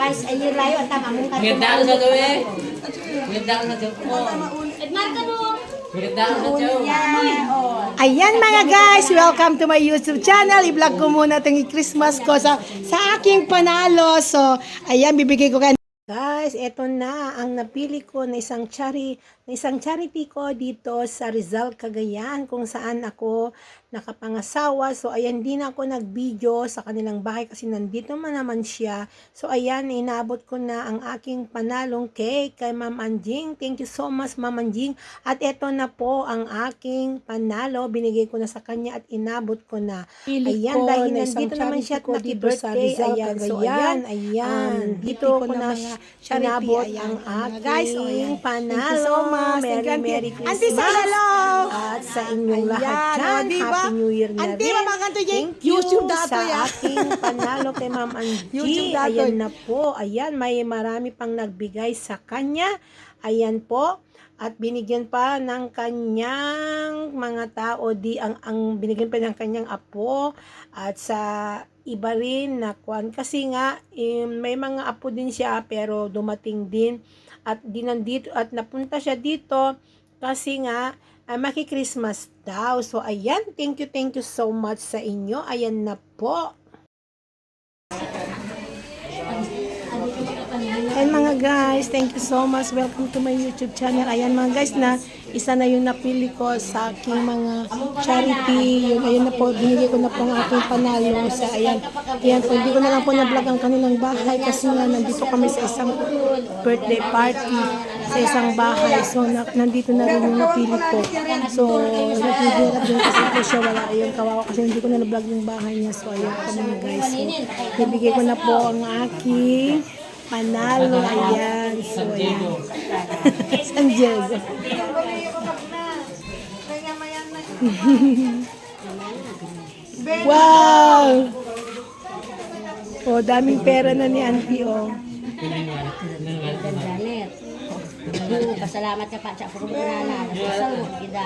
twice a year layo at tama mong Ngit na ako sa to eh. Ngit na ako sa to. Edmar ka no. Ngit na ako sa to. Ayan mga guys, welcome to my YouTube channel. I-vlog ko muna itong Christmas ko sa aking panalo. So, ayan, bibigay ko kayo. Guys, eto na ang napili ko na isang charity ko dito sa Rizal, Cagayan, kung saan ako nakapangasawa. So, ayan, din ako nag-video sa kanilang bahay kasi nandito naman siya. So, ayan, inaabot ko na ang aking panalong cake kay Ma'am Anjing. Thank you so much, Ma'am Anjing. At eto na po ang aking panalo. Binigay ko na sa kanya at inabot ko na. Ayan, dahil nandito naman siya at naki-birthday. Ayan, so ayan, dito ko na sinabot ang aking panalo. Merry Christmas. At sa inyong lahat dyan, Happy New Year na rin. Thank you sa aking panalo kay Ma'am Angie. Ayan na po. Ayan, may marami pang nagbigay sa kanya. Ayan po. At binigyan pa ng kanyang mga tao, binigyan pa ng kanyang apo. At sa iba rin na kwan. Kasi nga, may mga apo din siya pero dumating din. At dinandito at napunta siya dito kasi nga maki-Christmas daw. So ayan, thank you so much sa inyo. Ayan na po. And mga guys, thank you so much. Welcome to my YouTube channel. Ayan mga guys, na isa na yung napili ko sa aking mga charity. Yun, ayun na po, binigay ko na po ang aking panalo. Sa ayan po, hindi ko na lang po na-vlog ang kanilang bahay kasi nga nandito kami sa isang birthday party sa isang bahay. So, nandito na rin yung napili ko. So, naghihirap din kasi po siya, wala yung kawawa kasi hindi ko na na-vlog yung bahay niya. So, ayun po mga guys. So, ibigay ko na po ang aking panalo. Ayan. So, ayan. San Diego. Wow! Oh, daming pera na ni Auntie, oh. Janet. Pasalamat ka pa sa pagkukunanan. Nasasalot kita.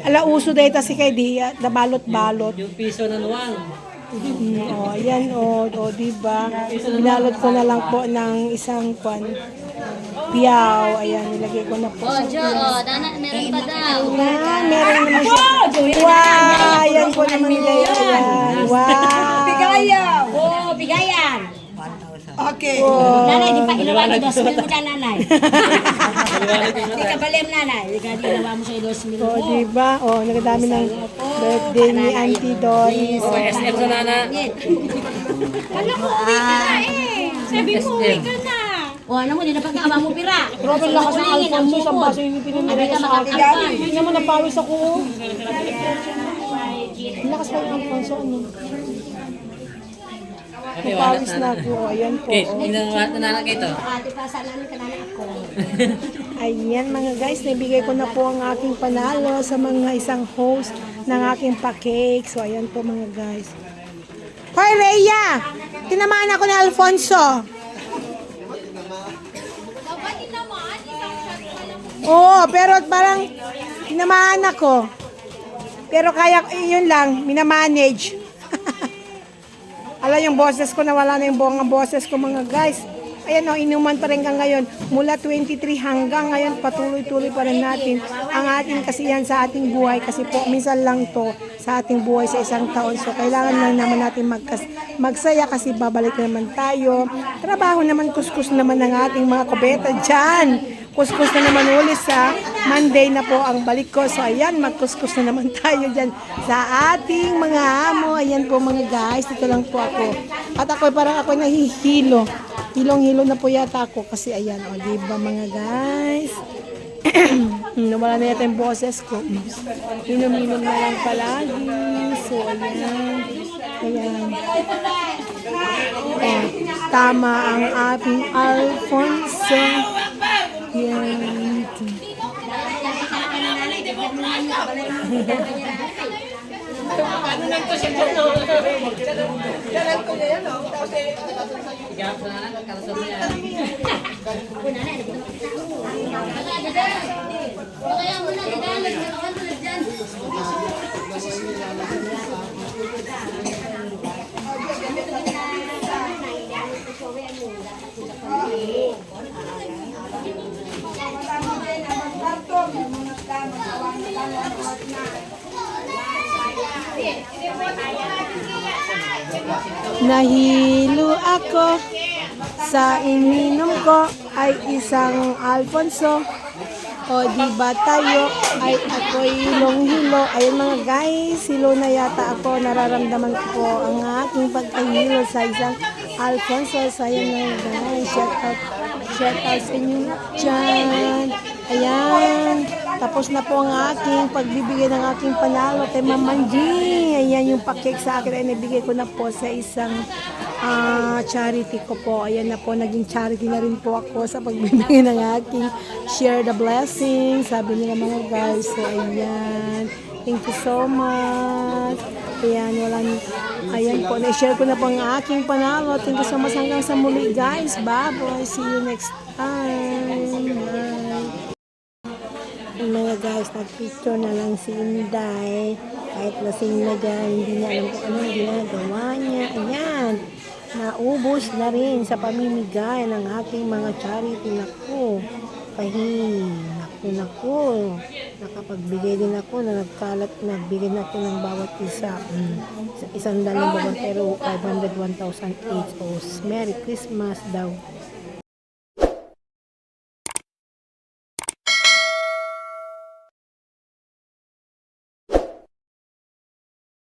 Ala, uso dahil kasi kay di, nabalot-balot. Yung piso na nuwang. Oh, ayan, oh, diba? Binalot ko na lang po ng isang piyaw. Ayan, nilagay ko na po sa piyaw. Meron pa daw. Meron naman siya. Wow! Ayan po naman guys. Ayan. Wow! Bigayan! Oo, bigayan! Okay. Nanay, di pa ilawan yung 2,000 mo dyan, nanay. Di ka balim, nanay. Di ka ilawan mo sa 2,000 mo. Oh, diba? Oh, nagadami ng birthday ni Auntie Don. O, SM sa nana. Ano ko, uwi ka na eh. Sabi mo, uwi ka na. O, ano mo, di na pagkaawa mo pira. Grabe lakas ng Alfonso. Isang baso yung pinamili sa akin. Hindi naman napawis ako. Lakas pa yung Alfonso. Ano? Napawis na ako. Ayan po. Okay, tingnan mo natin na ito. Ate, pasalanan ka na ako. Ayan mga guys, nabigay ko na po ang aking panalo sa mga isang host ng aking pa-cake. So ayan po mga guys. Hoy Rhea! Tinamaan ako ni Alfonso. Oo, pero parang tinamaan ako. Pero kaya, yun lang, minamanage. Ala yung boses ko, nawala na yung buong boses ko mga guys. Ayan o, inuman pa rin ka ngayon. Mula 23 hanggang ngayon, patuloy-tuloy pa rin natin ang ating kasiyahan sa ating buhay. Kasi po, minsan lang to sa ating buhay sa isang taon. So, kailangan lang naman natin magsaya kasi babalik naman tayo. Trabaho naman, kuskus naman ng ating mga kubeta dyan. Kuskus na naman ulit sa Monday na po ang balik ko. So, ayan, magkuskus na naman tayo dyan sa ating mga amo. Ayan po mga guys, dito lang po ako. At ako parang ako nahihilo. Hilong-hilo na po yata ako kasi ayan, o, diba mga guys? Nawala na yata yung boses ko. Inom-inom na lang palagi. So, ayan. Ayan. Oh, tama ang ating Alfonso. Yan. Ano lang to siya dyan? Dalan ko na yan, o. Tapos Igap sa nana, kalasal mo yan. Kaya mo na, dinamit. Nakawan mo na dyan. Nahilo ako sa ininom ko ay isang Alfonso. O di ba tayo ay ako'y hilong-hilo. Ayun mga guys, hilo na yata ako. Nararamdaman ko po ang aking pagkahilo sa isang Alfonso. So ayun mga guys, shout out sa inyo dyan. Ayan, tapos na po ang aking pagbibigay ng aking panalo kay Mama G. Ayan yung pakik sa akin ay nabigay ko na po sa isang charity ko po. Ayan na po, naging charity na rin po ako sa pagbibigay ng aking share the blessing. Sabi nila mga guys. So ayan, thank you so much. Ayan, ayan po, na-share ko na po ang aking panalo. Thank you so much hanggang sa muli guys. Bye-bye, see you next time. Bye. Mga guys, nag-picture na lang si Inday. Kahit lasing na dyan, hindi niya alam kung anong ginagawa niya. Ayan, naubos na rin sa pamimigay ng aking mga charity. Naku, naku. Nakapagbigay din ako na nagbigay na ako ng bawat isa. Isang dalang bawat pero 501,000 each. So, Merry Christmas daw.